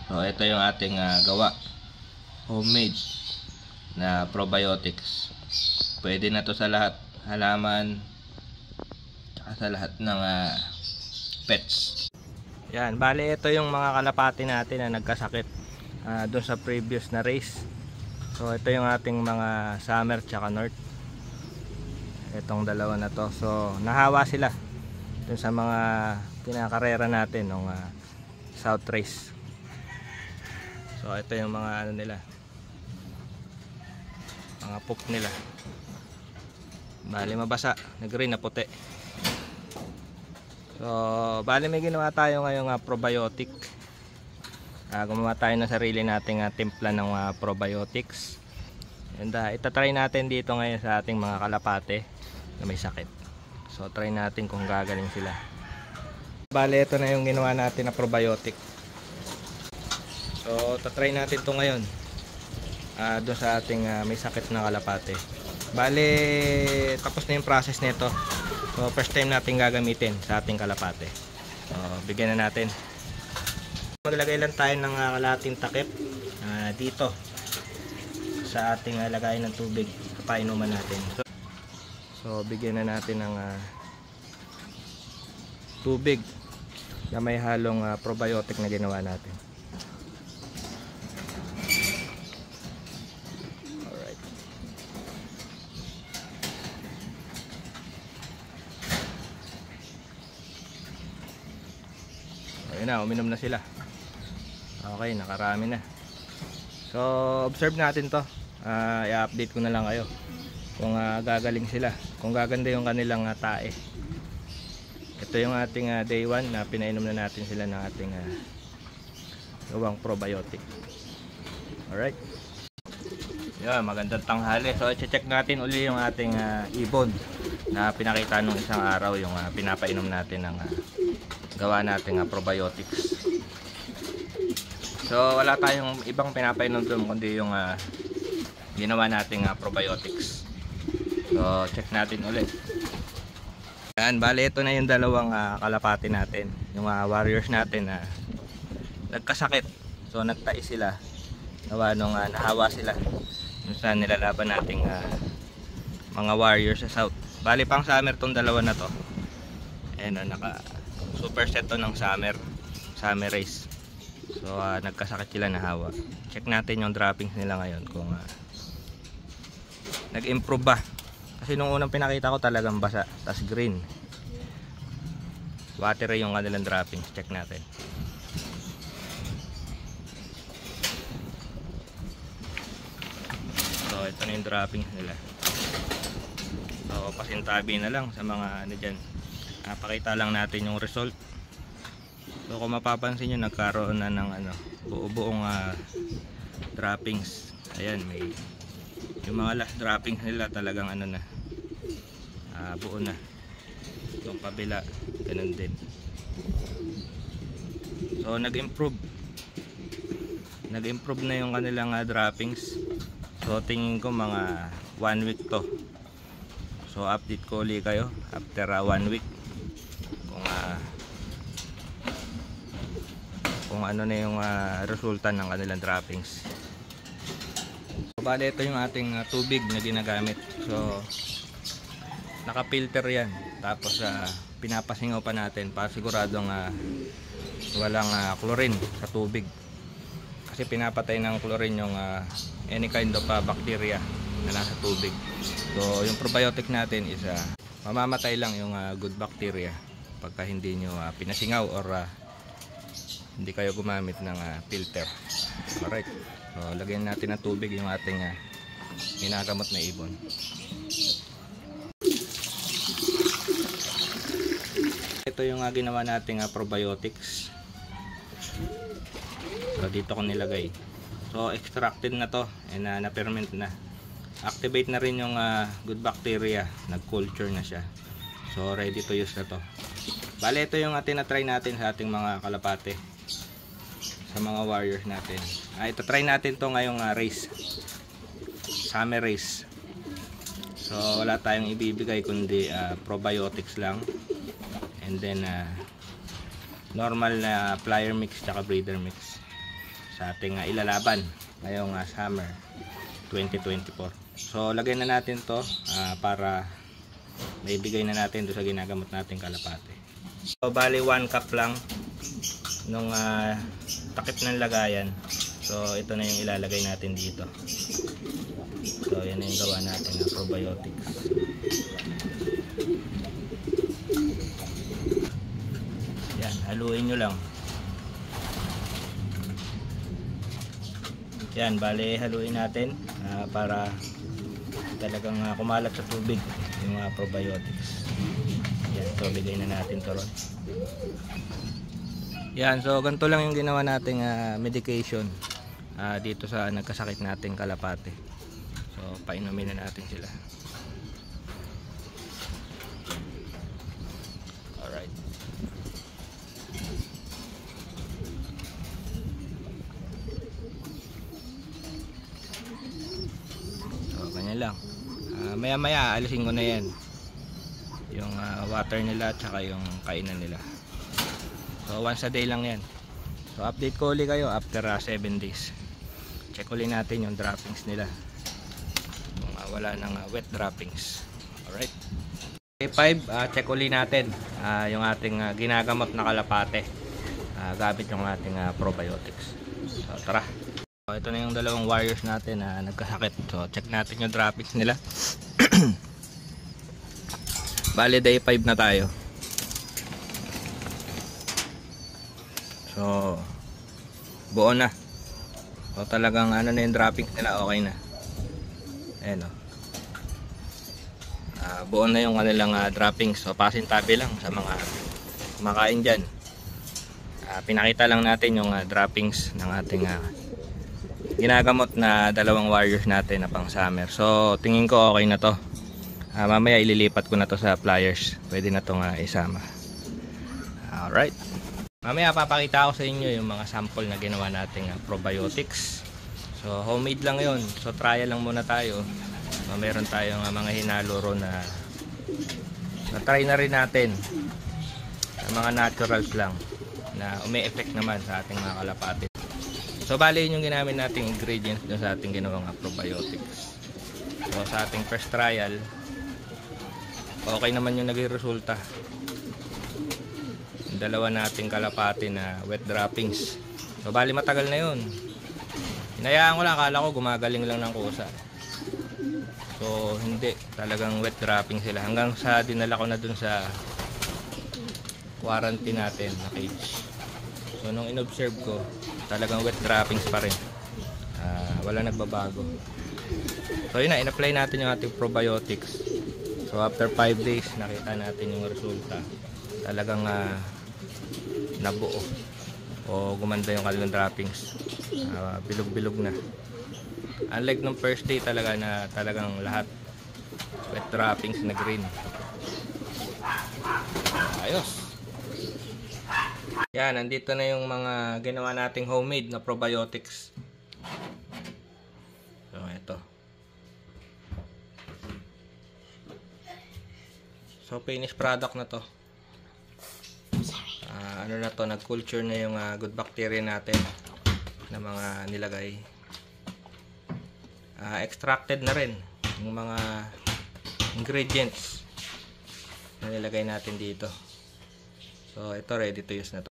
So ito yung ating gawa, homemade na probiotics. Pwede na to sa lahat, halaman, tsaka sa lahat ng pets. Yan, bali ito yung mga kalapati natin na nagkasakit doon sa previous na race. So ito yung ating mga summer tsaka north. Itong dalawa na to. So nahawa sila dun sa mga kinakarera natin nung south race. So ito yung mga ano nila, mga poop nila. Bali mabasa, na green na puti. So bali may ginawa tayo ngayong probiotic. Gumawa tayo ng sarili nating timpla ng probiotics. And itatry natin dito ngayon sa ating mga kalapate na may sakit. So try natin kung gagaling sila. Bali ito na yung ginawa natin na probiotic. So tatry natin to ngayon doon sa ating may sakit na kalapate. Bali tapos na yung process nito. So first time natin gagamitin sa ating kalapate. So bigyan na natin. Maglagay lang tayo ng kalahating takip dito sa ating lagayan ng tubig sa painuman natin. So bigyan na natin ng tubig na may halong probiotic na ginawa natin. Alright. Ayun na, uminom na sila. Okay, nakarami na. So observe natin to. I-update ko na lang kayo kung gagaling sila, kung gaganda yung kanilang tae. Ito yung ating day 1 na pinainom na natin sila ng ating gawang probiotic. Alright. Yan, magandang tanghali. So i-check natin uli yung ating ibon na pinakita nung isang araw, yung pinapainom natin ng gawa nating probiotics. So wala tayong ibang pinapainom doon kundi yung ginawa nating probiotics. So check natin ulit. Yan, bali ito na yung dalawang kalapati natin, yung warriors natin na nagkasakit. So nagtai sila gawa nung nahawa sila yung sa nilalaban nating mga warriors sa south. Bali pang summer tong dalawa na to. Ayan, naka super set to ng summer race. So nagkasakit sila, nahawa. Check natin yung droppings nila ngayon kung nag-improve ba. Kasi nung unang pinakita ko talagang basa, tas green. Watery yung kanilang droppings. Check natin. So ito na yung droppings nila. So pasintabi na lang sa mga ano dyan. Pakita lang natin yung result. So kung mapapansin nyo, nagkaroon na ng buo-buong droppings. Ayan, may yung mga last droppings nila talagang buo na. Yung kabila ganun din. So nag-improve na yung kanilang droppings. So tingin ko mga 1 week to. So update ko ulit kayo after 1 week kung ano na yung resulta ng kanilang droppings. So bali ito yung ating tubig na ginagamit. So naka-filter yan, tapos pinapasingaw pa natin para siguradong walang chlorine sa tubig, kasi pinapatay ng chlorine yung any kind of bacteria na nasa tubig. So yung probiotic natin is mamamatay lang yung good bacteria pagka hindi nyo pinasingaw or hindi kayo gumamit ng filter. Alright, so lagyan natin ng tubig yung ating ginagamot na ibon. Ito yung ginawa nating probiotics. So dito ko nilagay. So extracted na to and na-ferment na. Activate na rin yung good bacteria, nag-culture na siya. So ready to use na to. Bale ito yung tinatry natin sa ating mga kalapate, sa mga warriors natin. Ito try natin to ngayong race, summer race. So wala tayong ibibigay kundi probiotics lang, and then normal na flyer mix tsaka breeder mix. sa ating ilalaban ngayong summer 2024. So lagay na natin to para maibigay na natin doon sa ginagamot nating kalapate. So bali 1 cup lang nung takip ng lagayan. So ito na yung ilalagay natin dito. So yan na yung gawa natin na probiotics. Yan, haluin nyo lang. Yan, bali haluin natin para talagang kumalat sa tubig yung mga probiotics. Yan, so bigay na natin to ron. Yan, so ganito lang yung ginawa nating medication dito sa nagkasakit nating kalapate. So painumin na natin sila. Alright. Lang. Maya maya alisin ko na yan yung water nila at saka yung kainan nila. So once a day lang yan. So update ko ulit kayo after 7 days. Check ulit natin yung droppings nila kung wala ng wet droppings. Alright, day 5, check ulit natin yung ating ginagamot na kalapate gamit yung ating probiotics. So tara. So, ito na yung dalawang warriors natin na nagkasakit. So check natin yung droppings nila. Bali day 5 na tayo. So buo na. So talagang ano na yung droppings nila, okay na. Ayan o. Buo na yung kanilang droppings. So pasintabi lang sa mga kumakain dyan. Pinakita lang natin yung droppings ng ating ginagamot na dalawang warriors natin na pang summer. So tingin ko okay na to. Mamaya ililipat ko na to sa pliers. Pwede na tong isama. Alright. Mamaya papakita ko sa inyo yung mga sample na ginawa nating probiotics. So homemade lang yun. So trial lang muna tayo. Meron tayong mga hinalo ron na try na rin natin. Mga naturals lang na umi-effect naman sa ating mga kalapate. So bali yun yung ginamit nating ingredients dun sa ating ginawang probiotics. So sa ating first trial, okay naman yung naging resulta. Yung dalawa nating kalapate na wet droppings. So bali matagal na yun. Hinayaan ko lang, akala ko gumagaling lang ng kusa. So hindi, talagang wet dropping sila. Hanggang sa dinala ko na dun sa quarantine natin na cage. So nung inobserve ko, talagang wet droppings pa rin. Wala nagbabago. So yun na, in-apply natin yung ating probiotics. So after 5 days, nakita natin yung resulta. Talagang nabuo o gumanda yung kanilang droppings. Bilog-bilog na. Unlike nung first day talaga na talagang lahat wet droppings na green. Ayos. Yan, nandito na yung mga ginawa nating homemade na probiotics. So, ito. So, finished product na to. Ano na to, nag-culture na yung good bacteria natin na mga nilagay. Extracted na rin yung mga ingredients na nilagay natin dito. So ito ready to use na to.